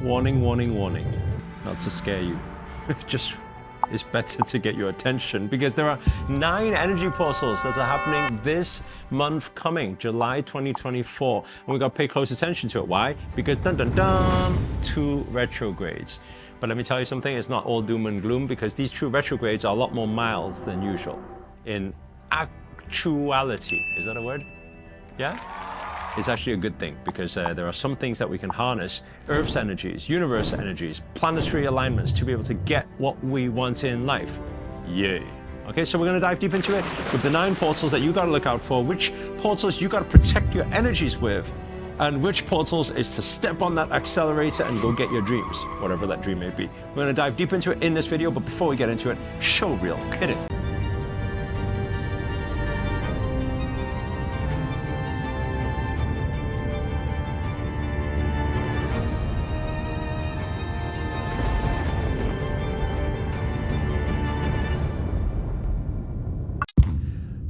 Warning, warning, warning. Not to scare you. Just it's better to get your attention because there are 9 energy portals that are happening this month coming, July 2024. And we got to pay close attention to it. Why? Because dun dun dun, 2 retrogrades. But let me tell you something, it's not all doom and gloom because these 2 retrogrades are a lot more mild than usual. In actuality, is that a word? Yeah? It's actually a good thing because there are some things that we can harness, Earth's energies, universe energies, planetary alignments to be able to get what we want in life. Yay. Okay, so we're going to dive deep into it with the 9 portals that you got to look out for, which portals you got to protect your energies with, and which portals is to step on that accelerator and go get your dreams, whatever that dream may be. We're going to dive deep into it in this video, but before we get into it, show reel, hit it.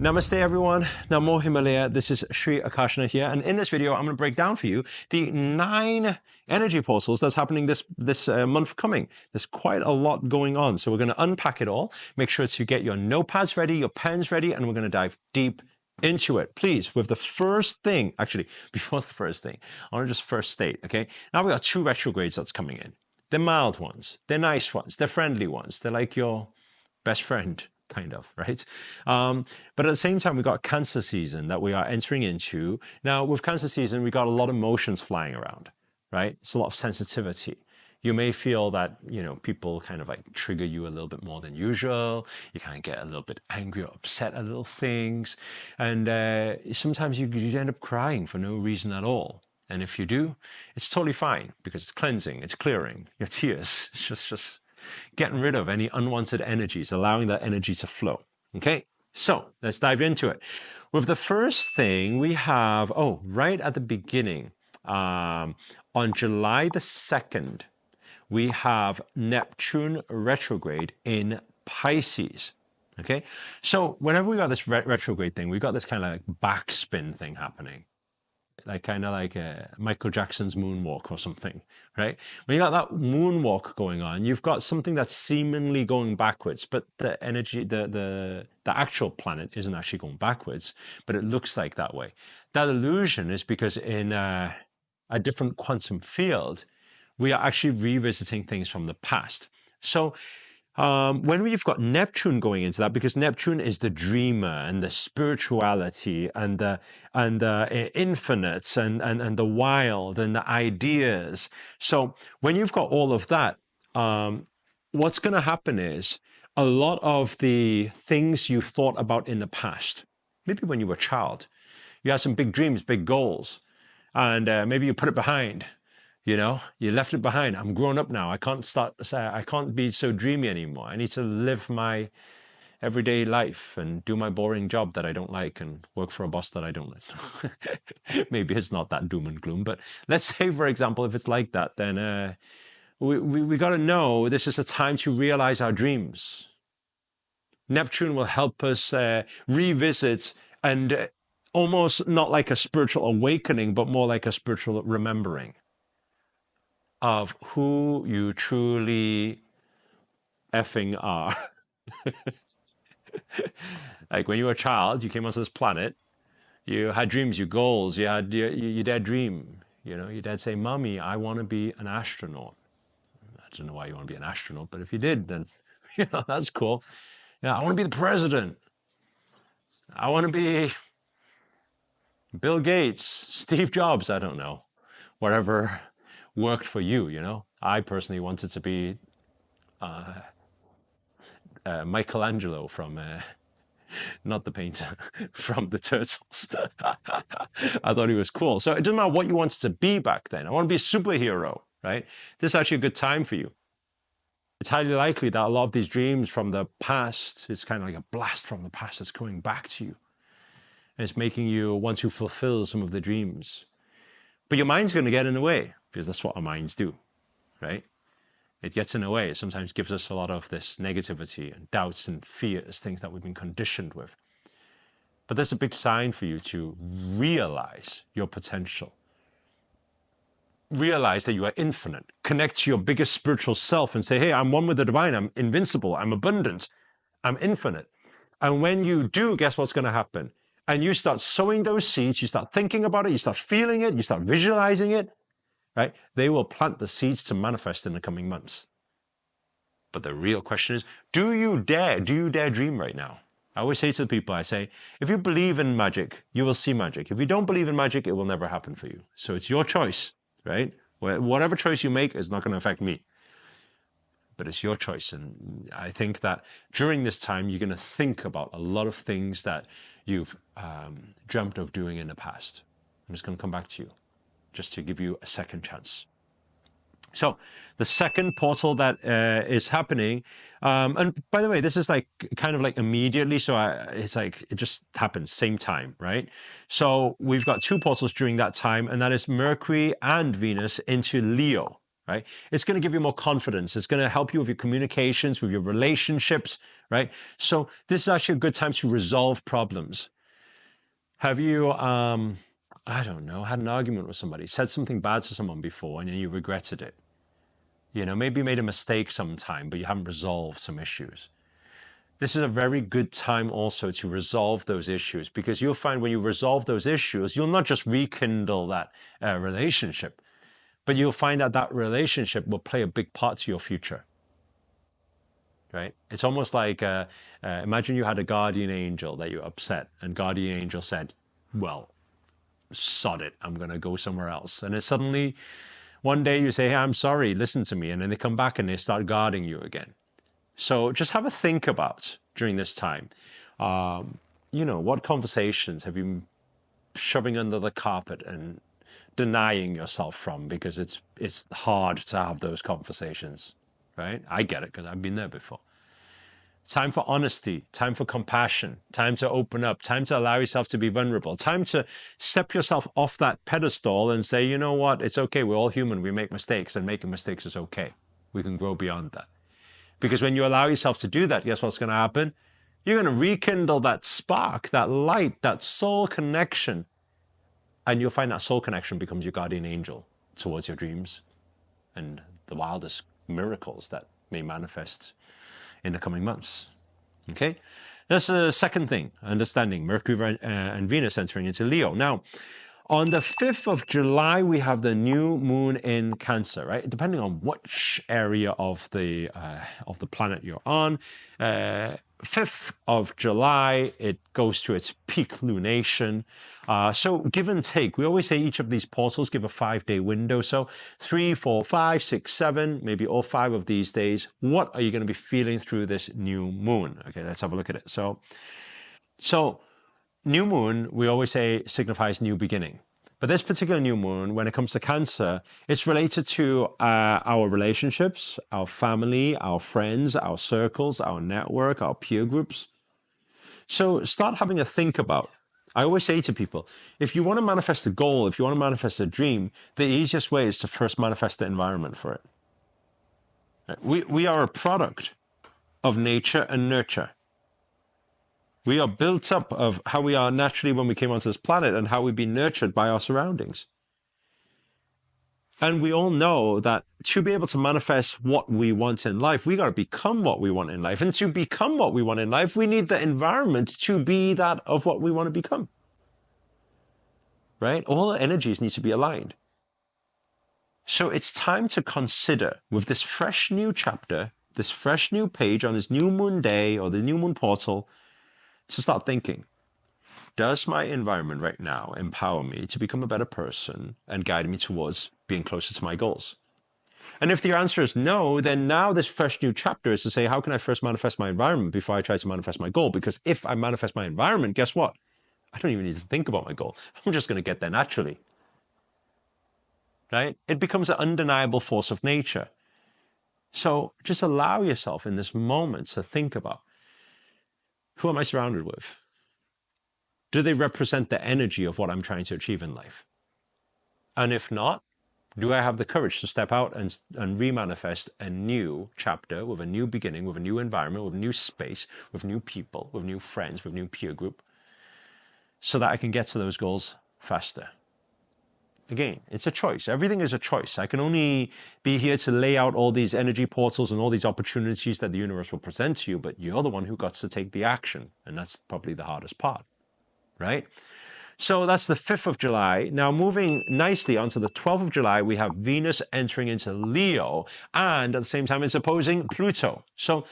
Namaste everyone, Namo Himalaya, this is Sri Akarshana here, and in this video I'm going to break down for you the 9 energy portals that's happening this month coming. There's quite a lot going on, so we're going to unpack it all. Make sure to get your notepads ready, your pens ready, and we're going to dive deep into it. Please, with the first thing, actually, before the first thing, I want to just first state, okay? Now we got 2 retrogrades that's coming in. They're mild ones, they're nice ones, they're friendly ones, they're like your best friend. Kind of, right? But at the same time, we've got Cancer season that we are entering into. Now, with Cancer season, we got a lot of emotions flying around, right? It's a lot of sensitivity. You may feel that, you know, people kind of like trigger you a little bit more than usual. You kind of get a little bit angry or upset at little things. And sometimes you end up crying for no reason at all. And if you do, it's totally fine because it's cleansing, it's clearing your tears. It's just getting rid of any unwanted energies, allowing that energy to flow. Okay, so let's dive into it. With the first thing we have, right at the beginning, on July the 2nd, we have Neptune Retrograde in Pisces. Okay, so whenever we got this retrograde thing, we got this kind of like backspin thing happening. Like kind of like Michael Jackson's moonwalk or something, right? When you got that moonwalk going on, you've got something that's seemingly going backwards, but the energy, the actual planet isn't actually going backwards, but it looks like that way. That illusion is because in a different quantum field, we are actually revisiting things from the past. So when we've got Neptune going into that, because Neptune is the dreamer and the spirituality and the infinite and the wild and the ideas. So when you've got all of that, what's going to happen is a lot of the things you've thought about in the past, maybe when you were a child, you had some big dreams, big goals, and maybe you put it behind. You know, you left it behind. I'm grown up now. I can't be so dreamy anymore. I need to live my everyday life and do my boring job that I don't like and work for a boss that I don't like. Maybe it's not that doom and gloom, but let's say, for example, if it's like that, then we got to know this is a time to realize our dreams. Neptune will help us revisit and almost not like a spiritual awakening, but more like a spiritual remembering of who you truly effing are. Like when you were a child, you came onto this planet, you had dreams, your goals, you had your dad dream. You know, your dad say, "Mommy, I want to be an astronaut." I don't know why you want to be an astronaut, but if you did, then, you know, that's cool. Yeah, I want to be the president. I want to be Bill Gates, Steve Jobs, I don't know. Whatever worked for you, you know. I personally wanted to be Michelangelo from, not the painter, from the Turtles. I thought he was cool. So it doesn't matter what you wanted to be back then. I want to be a superhero, right? This is actually a good time for you. It's highly likely that a lot of these dreams from the past, it's kind of like a blast from the past that's coming back to you. And it's making you want to fulfill some of the dreams. But your mind's going to get in the way, because that's what our minds do, right? It gets in the way. It sometimes gives us a lot of this negativity and doubts and fears, things that we've been conditioned with. But that's a big sign for you to realize your potential. realize that you are infinite. Connect to your biggest spiritual self and say, hey, I'm one with the divine. I'm invincible. I'm abundant. I'm infinite. And when you do, guess what's going to happen? And you start sowing those seeds. You start thinking about it. You start feeling it. You start visualizing it, right? They will plant the seeds to manifest in the coming months. But the real question is, do you dare dream right now? I always say to the people, I say, if you believe in magic, you will see magic. If you don't believe in magic, it will never happen for you. So it's your choice, right? Whatever choice you make is not going to affect me. But it's your choice. And I think that during this time, you're going to think about a lot of things that you've dreamt of doing in the past. I'm just going to come back to you just to give you a second chance. So the second portal that is happening, and by the way, this is like kind of like immediately. So it's like it just happens same time, right? So we've got two portals during that time, and that is Mercury and Venus into Leo, right? It's going to give you more confidence. It's going to help you with your communications, with your relationships, right? So this is actually a good time to resolve problems. Have you, I don't know, had an argument with somebody, said something bad to someone before, and you regretted it? You know, maybe you made a mistake sometime, but you haven't resolved some issues. This is a very good time also to resolve those issues, because you'll find when you resolve those issues, you'll not just rekindle that relationship, but you'll find that that relationship will play a big part to your future, right? It's almost like, imagine you had a guardian angel that you upset, and guardian angel said, well, sod it, I'm going to go somewhere else. And it suddenly, one day you say, hey, I'm sorry, listen to me. And then they come back and they start guarding you again. So just have a think about during this time, you know, what conversations have you been shoving under the carpet and denying yourself from, because it's hard to have those conversations, right? I get it because I've been there before. Time for honesty, time for compassion, time to open up, time to allow yourself to be vulnerable, time to step yourself off that pedestal and say, you know what, it's okay, we're all human, we make mistakes, and making mistakes is okay. We can grow beyond that. Because when you allow yourself to do that, guess what's going to happen? You're going to rekindle that spark, that light, that soul connection. And you'll find that soul connection becomes your guardian angel towards your dreams and the wildest miracles that may manifest in the coming months. Okay, that's the second thing, understanding Mercury and Venus entering into Leo. Now, on the 5th of July, we have the new moon in Cancer, right? Depending on which area of the planet you're on. 5th of July, it goes to its peak lunation. So give and take. We always say each of these portals give a 5-day window. So 3, 4, 5, 6, 7, maybe all 5 of these days. What are you going to be feeling through this new moon? Okay, let's have a look at it. So new moon, we always say signifies new beginning. But this particular new moon, when it comes to Cancer, it's related to our relationships, our family, our friends, our circles, our network, our peer groups. So start having a think about. I always say to people, if you want to manifest a goal, if you want to manifest a dream, the easiest way is to first manifest the environment for it. We are a product of nature and nurture. We are built up of how we are naturally when we came onto this planet and how we've been nurtured by our surroundings. And we all know that to be able to manifest what we want in life, we got to become what we want in life. And to become what we want in life, we need the environment to be that of what we want to become. Right? All the energies need to be aligned. So it's time to consider, with this fresh new chapter, this fresh new page on this new moon day or the new moon portal, to start thinking, does my environment right now empower me to become a better person and guide me towards being closer to my goals? And if the answer is no, then now this fresh new chapter is to say, how can I first manifest my environment before I try to manifest my goal? Because if I manifest my environment, guess what? I don't even need to think about my goal. I'm just going to get there naturally. Right? It becomes an undeniable force of nature. So just allow yourself in this moment to think about, who am I surrounded with? Do they represent the energy of what I'm trying to achieve in life? And if not, do I have the courage to step out and remanifest a new chapter with a new beginning, with a new environment, with a new space, with new people, with new friends, with new peer group, so that I can get to those goals faster? again, it's a choice. Everything is a choice. I can only be here to lay out all these energy portals and all these opportunities that the universe will present to you, but you're the one who got to take the action. And that's probably the hardest part, right? So that's the 5th of July. Now moving nicely onto the 12th of July, we have Venus entering into Leo, and at the same time it's opposing Pluto. So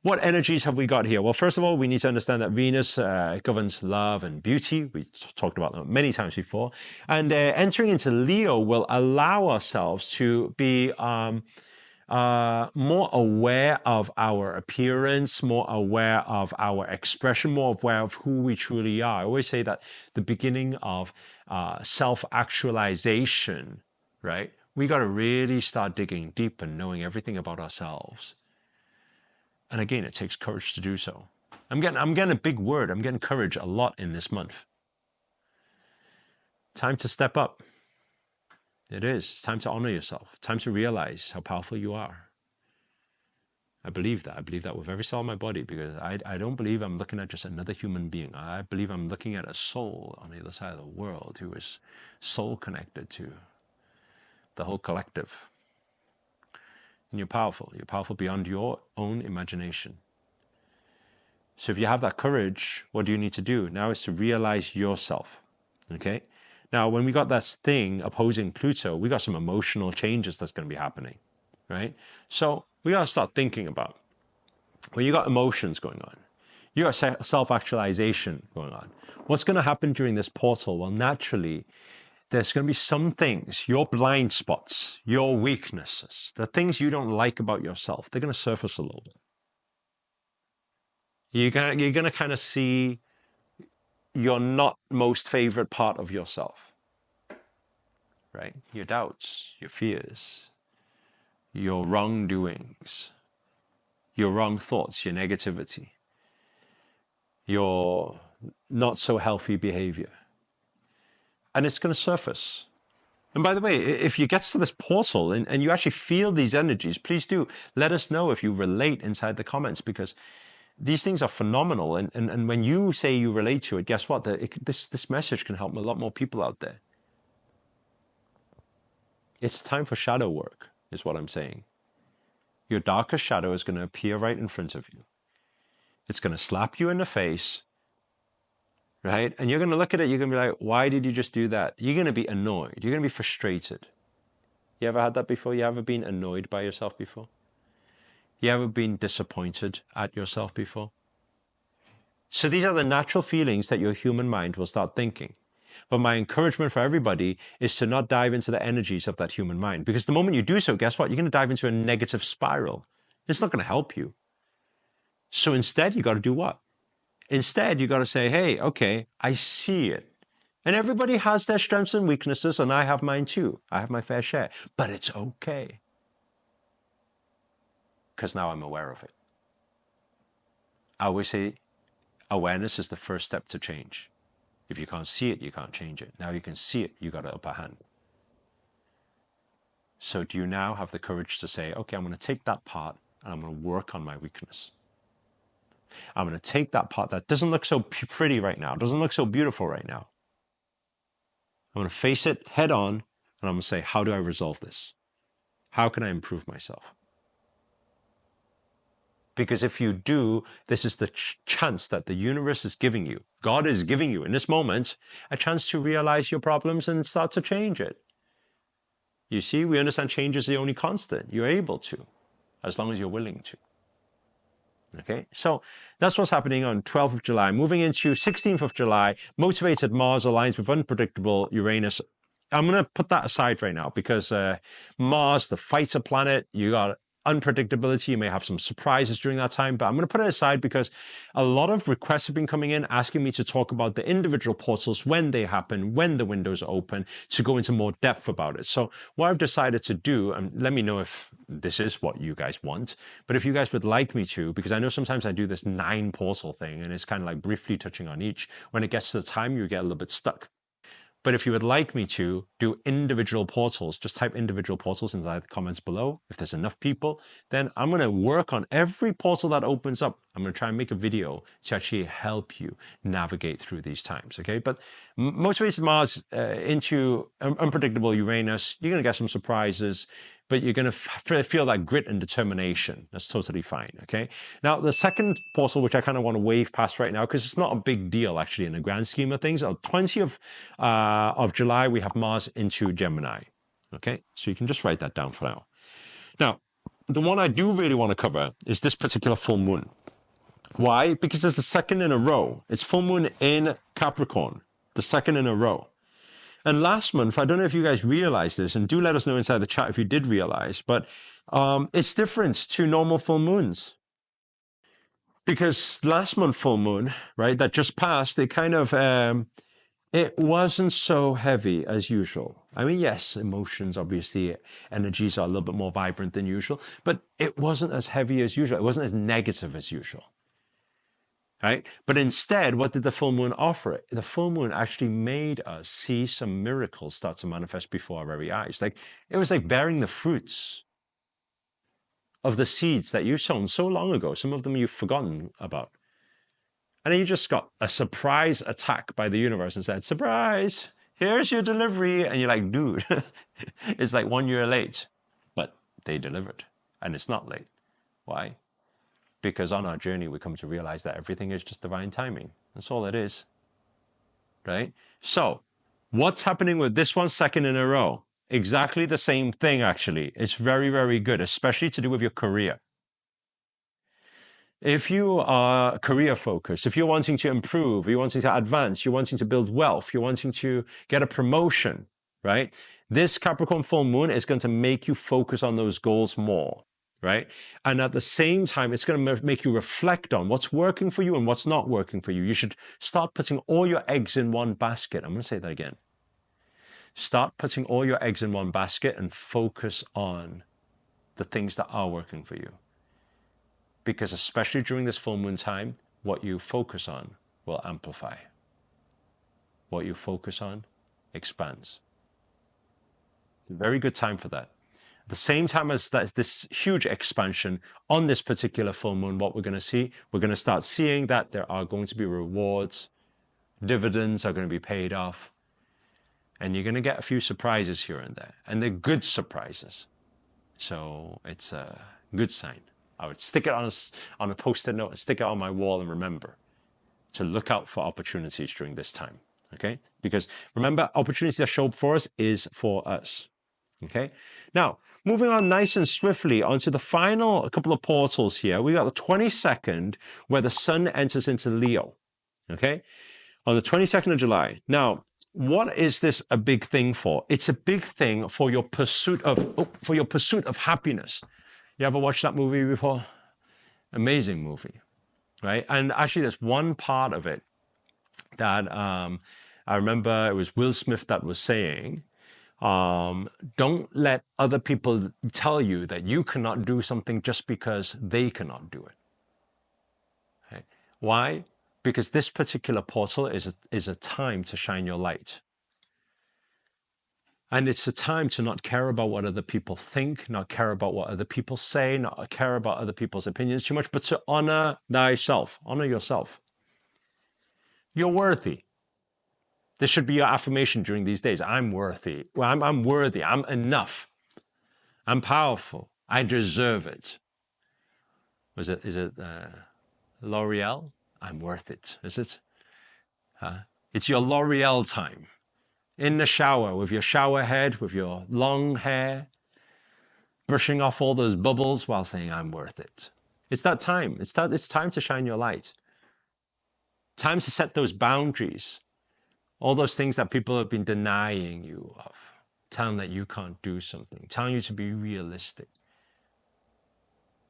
what energies have we got here? Well, first of all, we need to understand that Venus governs love and beauty. We talked about that many times before. And entering into Leo will allow ourselves to be more aware of our appearance, more aware of our expression, more aware of who we truly are. I always say that the beginning of self-actualization, right? We got to really start digging deep and knowing everything about ourselves. And again, it takes courage to do so. I'm getting a big word. I'm getting courage a lot in this month. Time to step up. It is. It's time to honor yourself. Time to realize how powerful you are. I believe that. I believe that with every cell in my body, because I don't believe I'm looking at just another human being. I believe I'm looking at a soul on the other side of the world who is soul connected to the whole collective. And you're powerful. You're powerful beyond your own imagination. So if you have that courage, what do you need to do? Now is to realize yourself. Okay? Now, when we got that thing opposing Pluto, we got some emotional changes that's going to be happening, right? So we got to start thinking about, well, you got emotions going on. You got self-actualization going on. What's going to happen during this portal? Well, naturally, there's going to be some things, your blind spots, your weaknesses, the things you don't like about yourself, they're going to surface a little bit. You're going to kind of see your not most favorite part of yourself, right? Your doubts, your fears, your wrongdoings, your wrong thoughts, your negativity, your not so healthy behavior. And it's going to surface. And by the way, if you get to this portal and you actually feel these energies, please do let us know if you relate inside the comments, because these things are phenomenal. And when you say you relate to it, guess what? This message can help a lot more people out there. It's time for shadow work, is what I'm saying. Your darkest shadow is going to appear right in front of you. It's going to slap you in the face, right? And you're going to look at it, you're going to be like, why did you just do that? You're going to be annoyed. You're going to be frustrated. You ever had that before? You ever been annoyed by yourself before? You ever been disappointed at yourself before? So these are the natural feelings that your human mind will start thinking. But my encouragement for everybody is to not dive into the energies of that human mind. Because the moment you do so, guess what? You're going to dive into a negative spiral. It's not going to help you. So instead, you got to do what? Instead, you got to say, hey, okay, I see it. And everybody has their strengths and weaknesses, and I have mine too. I have my fair share. But it's okay. Because now I'm aware of it. I always say awareness is the first step to change. If you can't see it, you can't change it. Now you can see it, you got an upper hand. So do you now have the courage to say, okay, I'm going to take that part and I'm going to work on my weakness. I'm going to take that part that doesn't look so pretty right now, doesn't look so beautiful right now. I'm going to face it head on and I'm going to say, how do I resolve this? How can I improve myself? Because if you do, this is the chance that the universe is giving you. God is giving you in this moment a chance to realize your problems and start to change it. You see, we understand change is the only constant. You're able to, as long as you're willing to. Okay, so that's what's happening on 12th of July. Moving into 16th of July, motivated Mars aligns with unpredictable Uranus. I'm going to put that aside right now because Mars, the fighter planet, you got unpredictability. You may have some surprises during that time, but I'm going to put it aside because a lot of requests have been coming in asking me to talk about the individual portals, when they happen, when the windows are open, to go into more depth about it. So what I've decided to do, and let me know if this is what you guys want, but if you guys would like me to, because I know sometimes I do this 9 portal thing and it's kind of like briefly touching on each. When it gets to the time, you get a little bit stuck. But if you would like me to do individual portals, just type individual portals inside the comments below. If there's enough people, then I'm going to work on every portal that opens up I'm going to try and make a video to actually help you navigate through these times, okay? But motivated Mars into unpredictable Uranus, you're going to get some surprises, but you're going to feel that grit and determination. That's totally fine, okay? Now, the second portal, which I kind of want to wave past right now, because it's not a big deal, actually, in the grand scheme of things. On 20th of July, we have Mars into Gemini, okay? So you can just write that down for now. Now, the one I do really want to cover is this particular full moon. Why? Because it's the second in a row. It's full moon in Capricorn, the second in a row. And last month, I don't know if you guys realized this, and do let us know inside the chat if you did realize, but it's different to normal full moons. Because last month full moon, right, that just passed, it kind of, it wasn't so heavy as usual. I mean, yes, emotions, obviously, energies are a little bit more vibrant than usual, but it wasn't as heavy as usual. It wasn't as negative as usual. Right? But instead, what did the full moon offer? The full moon actually made us see some miracles start to manifest before our very eyes. Like, it was like bearing the fruits of the seeds that you've sown so long ago. Some of them you've forgotten about. And then you just got a surprise attack by the universe and said, surprise, here's your delivery. And you're like, dude, it's like 1 year late. But they delivered. And it's not late. Why? Because on our journey, we come to realize that everything is just divine timing. That's all it is, right? So what's happening with this one second in a row? Exactly the same thing, actually. It's very, very good, especially to do with your career. If you are career focused, if you're wanting to improve, you're wanting to advance, you're wanting to build wealth, you're wanting to get a promotion, right? This Capricorn full moon is going to make you focus on those goals more. Right? And at the same time, it's going to make you reflect on what's working for you and what's not working for you. You should start putting all your eggs in one basket. I'm going to say that again. Start putting all your eggs in one basket and focus on the things that are working for you. Because especially during this full moon time, what you focus on will amplify. What you focus on expands. It's a very good time for that. At the same time as this huge expansion on this particular full moon, what we're going to see, we're going to start seeing that there are going to be rewards, dividends are going to be paid off, and you're going to get a few surprises here and there, and they're good surprises. So it's a good sign. I would stick it on a post-it note and stick it on my wall and remember to look out for opportunities during this time, okay? Because remember, opportunities that show up for us is for us, okay? Now, moving on nice and swiftly onto the final couple of portals here. We got the 22nd where the sun enters into Leo, okay? On the 22nd of July. Now, what is this a big thing for? It's a big thing for your pursuit of happiness. You ever watched that movie before? Amazing movie, right? And actually, there's one part of it that I remember it was Will Smith that was saying, don't let other people tell you that you cannot do something just because they cannot do it. Okay. Why? Because this particular portal is a time to shine your light. And it's a time to not care about what other people think, not care about what other people say, not care about other people's opinions too much, but to honor thyself, honor yourself. You're worthy. This should be your affirmation during these days. I'm worthy. Well, I'm worthy. I'm enough. I'm powerful. I deserve it. Is it L'Oreal? I'm worth it. Is it? It's your L'Oreal time. In the shower with your shower head, with your long hair, brushing off all those bubbles while saying, I'm worth it. It's that time. It's time to shine your light. Time to set those boundaries. All those things that people have been denying you of. Telling that you can't do something. Telling you to be realistic.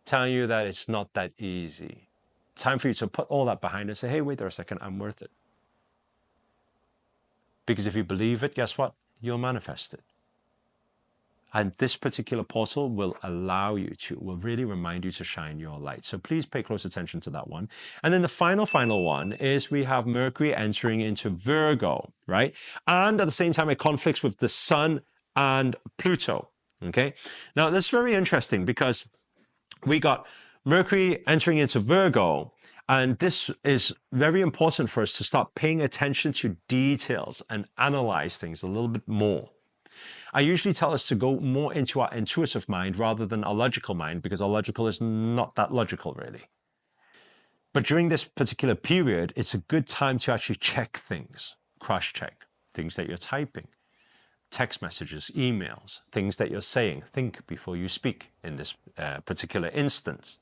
Telling you that it's not that easy. Time for you to put all that behind and say, hey, wait there a second, I'm worth it. Because if you believe it, guess what? You'll manifest it. And this particular portal will will really remind you to shine your light. So please pay close attention to that one. And then the final one is we have Mercury entering into Virgo, right? And at the same time, it conflicts with the Sun and Pluto, okay? Now, that's very interesting because we got Mercury entering into Virgo, and this is very important for us to start paying attention to details and analyze things a little bit more. I usually tell us to go more into our intuitive mind rather than our logical mind, because our logical is not that logical really. But during this particular period, it's a good time to actually check things, cross-check things that you're typing, text messages, emails, things that you're saying. Think before you speak in this particular instance,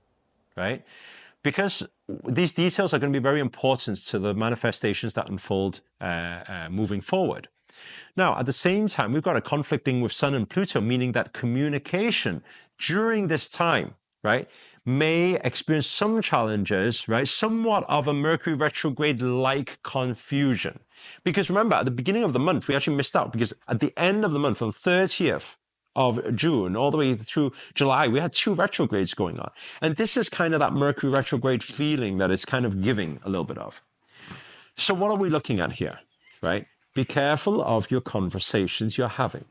right? Because these details are going to be very important to the manifestations that unfold moving forward. Now, at the same time, we've got a conflicting with Sun and Pluto, meaning that communication during this time, right, may experience some challenges, right, somewhat of a Mercury retrograde-like confusion. Because remember, at the beginning of the month, we actually missed out, because at the end of the month, on the 30th of June, all the way through July, we had 2 retrogrades going on. And this is kind of that Mercury retrograde feeling that it's kind of giving a little bit of. So what are we looking at here, right? Be careful of your conversations you're having.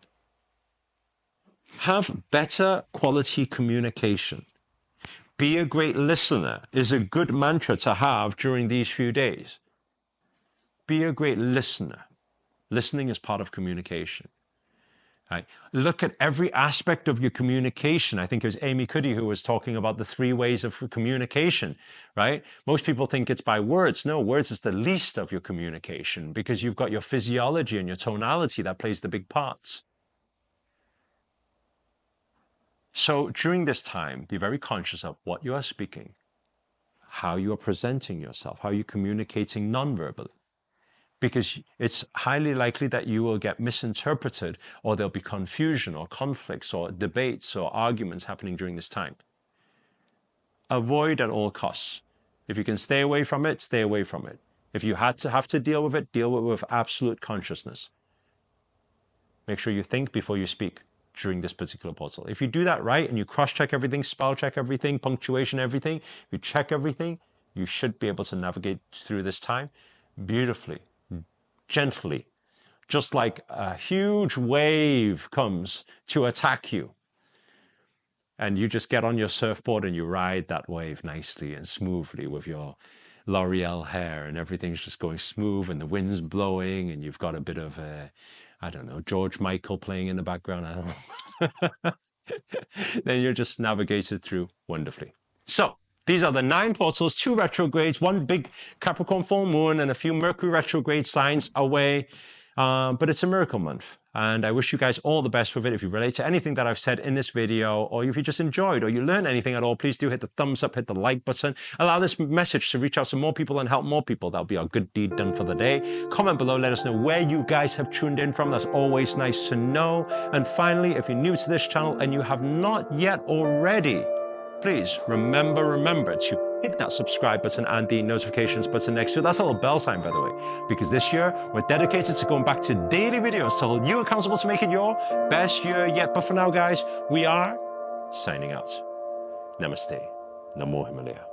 Have better quality communication. Be a great listener is a good mantra to have during these few days. Be a great listener. Listening is part of communication. Right? Look at every aspect of your communication. I think it was Amy Cuddy who was talking about the 3 ways of communication, right? Most people think it's by words. No, words is the least of your communication, because you've got your physiology and your tonality that plays the big parts. So during this time, be very conscious of what you are speaking, how you are presenting yourself, how you're communicating non-verbally. Because it's highly likely that you will get misinterpreted, or there'll be confusion or conflicts or debates or arguments happening during this time. Avoid at all costs. If you can stay away from it, stay away from it. If you have to deal with it, deal with absolute consciousness. Make sure you think before you speak during this particular portal. If you do that right and you cross-check everything, spell check everything, punctuation, everything, you check everything, you should be able to navigate through this time beautifully. Gently, just like a huge wave comes to attack you. And you just get on your surfboard and you ride that wave nicely and smoothly with your L'Oreal hair, and everything's just going smooth and the wind's blowing and you've got a bit of, I don't know, George Michael playing in the background. I don't know. Then you're just navigated through wonderfully. So, these are the 9 portals, 2 retrogrades, 1 big Capricorn full moon, and a few Mercury retrograde signs away. But it's a miracle month. And I wish you guys all the best with it. If you relate to anything that I've said in this video, or if you just enjoyed or you learned anything at all, please do hit the thumbs up, hit the like button. Allow this message to reach out to more people and help more people. That'll be our good deed done for the day. Comment below, let us know where you guys have tuned in from. That's always nice to know. And finally, if you're new to this channel and you have not yet already, please remember to hit that subscribe button and the notifications button next to it. That's a little bell sign, by the way, because this year we're dedicated to going back to daily videos to hold you accountable to make it your best year yet. But for now, guys, we are signing out. Namaste. Namo Himalaya.